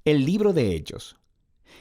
El libro de Hechos.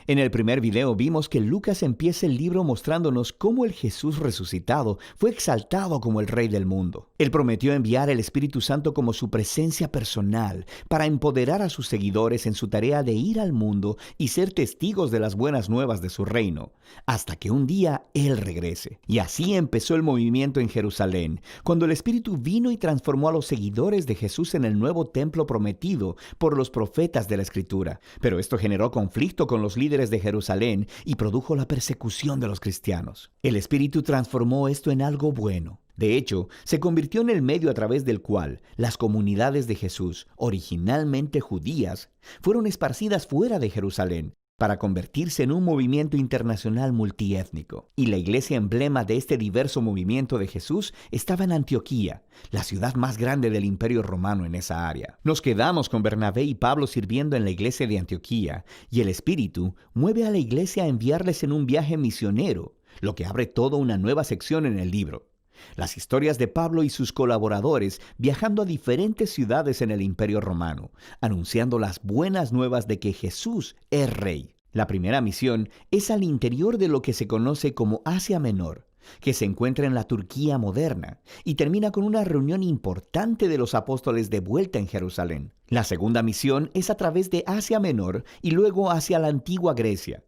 En el primer video vimos que Lucas empieza el libro mostrándonos cómo el Jesús resucitado fue exaltado como el Rey del mundo. Él prometió enviar el Espíritu Santo como su presencia personal para empoderar a sus seguidores en su tarea de ir al mundo y ser testigos de las buenas nuevas de su reino, hasta que un día Él regrese. Y así empezó el movimiento en Jerusalén, cuando el Espíritu vino y transformó a los seguidores de Jesús en el nuevo templo prometido por los profetas de la Escritura. Pero esto generó conflicto con los líderes de Jerusalén y produjo la persecución de los cristianos. El Espíritu transformó esto en algo bueno. De hecho, se convirtió en el medio a través del cual las comunidades de Jesús, originalmente judías, fueron esparcidas fuera de Jerusalén para convertirse en un movimiento internacional multiétnico. Y la iglesia emblema de este diverso movimiento de Jesús estaba en Antioquía, la ciudad más grande del Imperio Romano en esa área. Nos quedamos con Bernabé y Pablo sirviendo en la iglesia de Antioquía, y el Espíritu mueve a la iglesia a enviarles en un viaje misionero, lo que abre toda una nueva sección en el libro. Las historias de Pablo y sus colaboradores viajando a diferentes ciudades en el Imperio Romano, anunciando las buenas nuevas de que Jesús es Rey. La primera misión es al interior de lo que se conoce como Asia Menor, que se encuentra en la Turquía moderna, y termina con una reunión importante de los apóstoles de vuelta en Jerusalén. La segunda misión es a través de Asia Menor y luego hacia la antigua Grecia.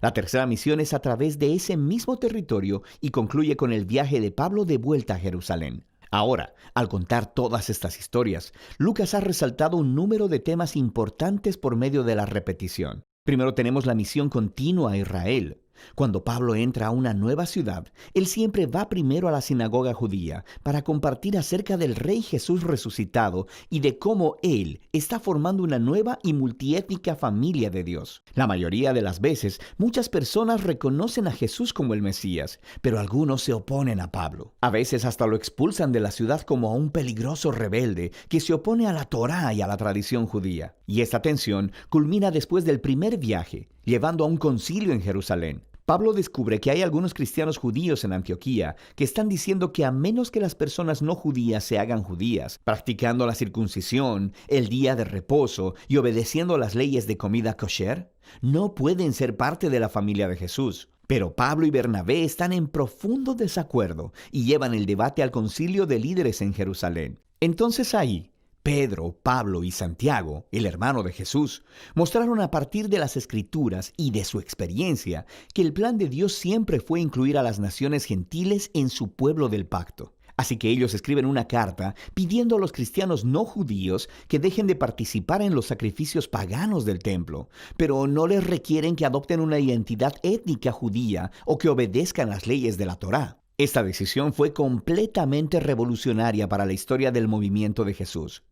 La tercera misión es a través de ese mismo territorio y concluye con el viaje de Pablo de vuelta a Jerusalén. Ahora, al contar todas estas historias, Lucas ha resaltado un número de temas importantes por medio de la repetición. Primero tenemos la misión continua a Israel. Cuando Pablo entra a una nueva ciudad, él siempre va primero a la sinagoga judía para compartir acerca del Rey Jesús resucitado y de cómo Él está formando una nueva y multiétnica familia de Dios. La mayoría de las veces, muchas personas reconocen a Jesús como el Mesías, pero algunos se oponen a Pablo. A veces hasta lo expulsan de la ciudad como a un peligroso rebelde que se opone a la Torá y a la tradición judía. Y esta tensión culmina después del primer viaje, llevando a un concilio en Jerusalén. Pablo descubre que hay algunos cristianos judíos en Antioquía que están diciendo que a menos que las personas no judías se hagan judías, practicando la circuncisión, el día de reposo y obedeciendo las leyes de comida kosher, no pueden ser parte de la familia de Jesús. Pero Pablo y Bernabé están en profundo desacuerdo y llevan el debate al concilio de líderes en Jerusalén. Entonces ahí, Pedro, Pablo y Santiago, el hermano de Jesús, mostraron a partir de las Escrituras y de su experiencia que el plan de Dios siempre fue incluir a las naciones gentiles en su pueblo del pacto. Así que ellos escriben una carta pidiendo a los cristianos no judíos que dejen de participar en los sacrificios paganos del templo, pero no les requieren que adopten una identidad étnica judía o que obedezcan las leyes de la Torá. Esta decisión fue completamente revolucionaria para la historia del movimiento de Jesús.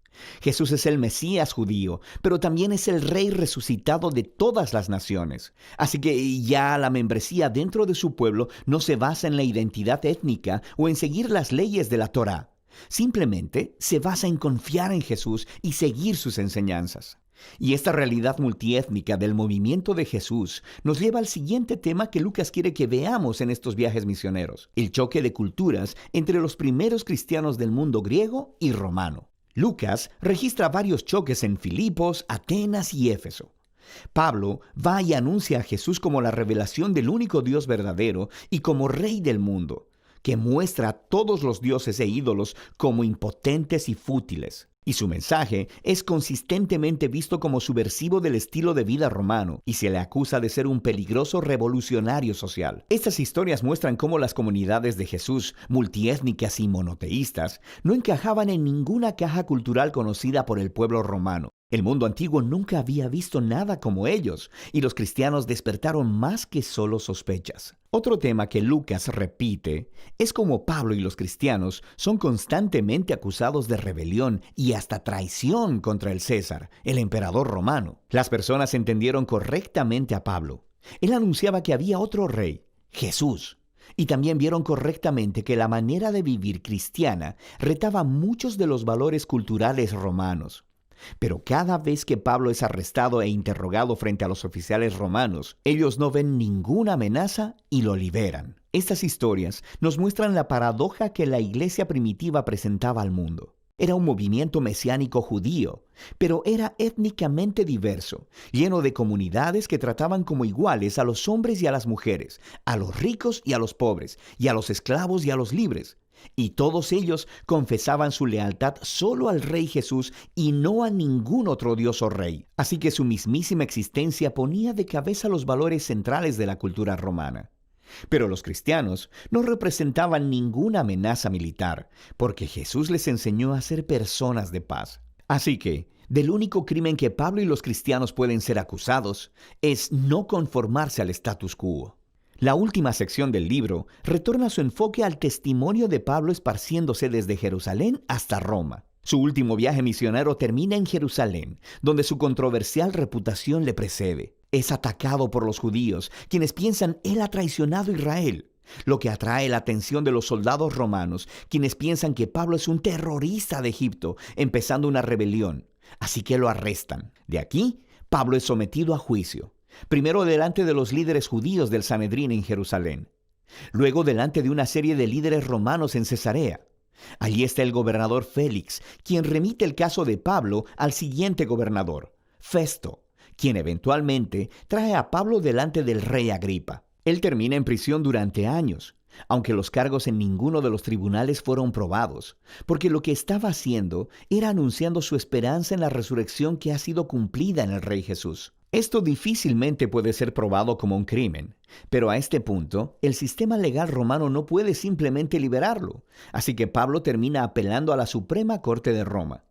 Jesús es el Mesías judío, pero también es el Rey resucitado de todas las naciones. Así que ya la membresía dentro de su pueblo no se basa en la identidad étnica o en seguir las leyes de la Torá. Simplemente se basa en confiar en Jesús y seguir sus enseñanzas. Y esta realidad multiétnica del movimiento de Jesús nos lleva al siguiente tema que Lucas quiere que veamos en estos viajes misioneros: el choque de culturas entre los primeros cristianos del mundo griego y romano. Lucas registra varios choques en Filipos, Atenas y Éfeso. Pablo va y anuncia a Jesús como la revelación del único Dios verdadero y como Rey del mundo, que muestra a todos los dioses e ídolos como impotentes y fútiles. Y su mensaje es consistentemente visto como subversivo del estilo de vida romano y se le acusa de ser un peligroso revolucionario social. Estas historias muestran cómo las comunidades de Jesús, multiétnicas y monoteístas, no encajaban en ninguna caja cultural conocida por el pueblo romano. El mundo antiguo nunca había visto nada como ellos, y los cristianos despertaron más que solo sospechas. Otro tema que Lucas repite es cómo Pablo y los cristianos son constantemente acusados de rebelión y hasta traición contra el César, el emperador romano. Las personas entendieron correctamente a Pablo. Él anunciaba que había otro rey, Jesús. Y también vieron correctamente que la manera de vivir cristiana retaba muchos de los valores culturales romanos. Pero cada vez que Pablo es arrestado e interrogado frente a los oficiales romanos, ellos no ven ninguna amenaza y lo liberan. Estas historias nos muestran la paradoja que la iglesia primitiva presentaba al mundo. Era un movimiento mesiánico judío, pero era étnicamente diverso, lleno de comunidades que trataban como iguales a los hombres y a las mujeres, a los ricos y a los pobres, y a los esclavos y a los libres. Y todos ellos confesaban su lealtad solo al Rey Jesús y no a ningún otro dios o rey. Así que su mismísima existencia ponía de cabeza los valores centrales de la cultura romana. Pero los cristianos no representaban ninguna amenaza militar, porque Jesús les enseñó a ser personas de paz. Así que, del único crimen que Pablo y los cristianos pueden ser acusados es no conformarse al status quo. La última sección del libro retorna su enfoque al testimonio de Pablo esparciéndose desde Jerusalén hasta Roma. Su último viaje misionero termina en Jerusalén, donde su controversial reputación le precede. Es atacado por los judíos, quienes piensan él ha traicionado a Israel, lo que atrae la atención de los soldados romanos, quienes piensan que Pablo es un terrorista de Egipto, empezando una rebelión. Así que lo arrestan. De aquí, Pablo es sometido a juicio. Primero delante de los líderes judíos del Sanedrín en Jerusalén. Luego delante de una serie de líderes romanos en Cesarea. Allí está el gobernador Félix, quien remite el caso de Pablo al siguiente gobernador, Festo, quien eventualmente trae a Pablo delante del rey Agripa. Él termina en prisión durante años, aunque los cargos en ninguno de los tribunales fueron probados, porque lo que estaba haciendo era anunciando su esperanza en la resurrección que ha sido cumplida en el Rey Jesús. Esto difícilmente puede ser probado como un crimen, pero a este punto, el sistema legal romano no puede simplemente liberarlo, así que Pablo termina apelando a la Suprema Corte de Roma.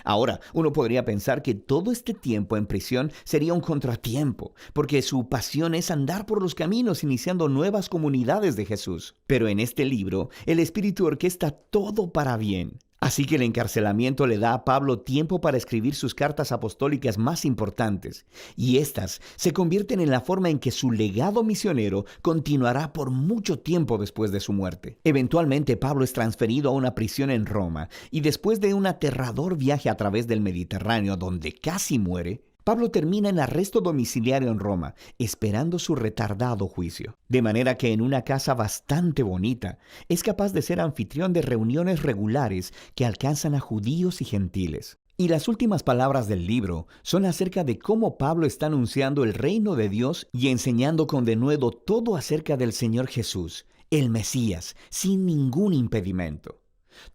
Ahora, uno podría pensar que todo este tiempo en prisión sería un contratiempo, porque su pasión es andar por los caminos iniciando nuevas comunidades de Jesús. Pero en este libro, el Espíritu orquesta todo para bien. Así que el encarcelamiento le da a Pablo tiempo para escribir sus cartas apostólicas más importantes, y éstas se convierten en la forma en que su legado misionero continuará por mucho tiempo después de su muerte. Eventualmente Pablo es transferido a una prisión en Roma, y después de un aterrador viaje a través del Mediterráneo donde casi muere, Pablo termina en arresto domiciliario en Roma, esperando su retardado juicio. De manera que en una casa bastante bonita, es capaz de ser anfitrión de reuniones regulares que alcanzan a judíos y gentiles. Y las últimas palabras del libro son acerca de cómo Pablo está anunciando el reino de Dios y enseñando con denuedo todo acerca del Señor Jesús, el Mesías, sin ningún impedimento.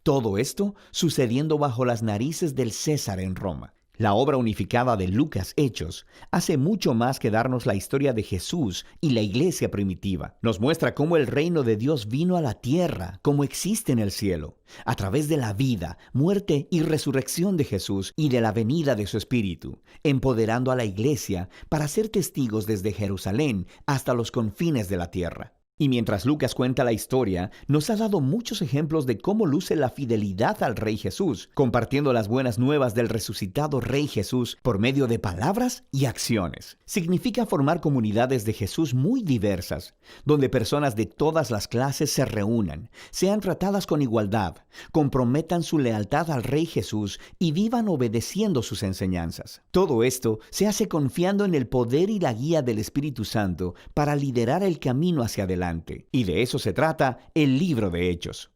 Todo esto sucediendo bajo las narices del César en Roma. La obra unificada de Lucas Hechos hace mucho más que darnos la historia de Jesús y la iglesia primitiva. Nos muestra cómo el reino de Dios vino a la tierra, como existe en el cielo, a través de la vida, muerte y resurrección de Jesús y de la venida de su Espíritu, empoderando a la iglesia para ser testigos desde Jerusalén hasta los confines de la tierra. Y mientras Lucas cuenta la historia, nos ha dado muchos ejemplos de cómo luce la fidelidad al Rey Jesús, compartiendo las buenas nuevas del resucitado Rey Jesús por medio de palabras y acciones. Significa formar comunidades de Jesús muy diversas, donde personas de todas las clases se reúnan, sean tratadas con igualdad, comprometan su lealtad al Rey Jesús y vivan obedeciendo sus enseñanzas. Todo esto se hace confiando en el poder y la guía del Espíritu Santo para liderar el camino hacia adelante. Y de eso se trata el libro de Hechos.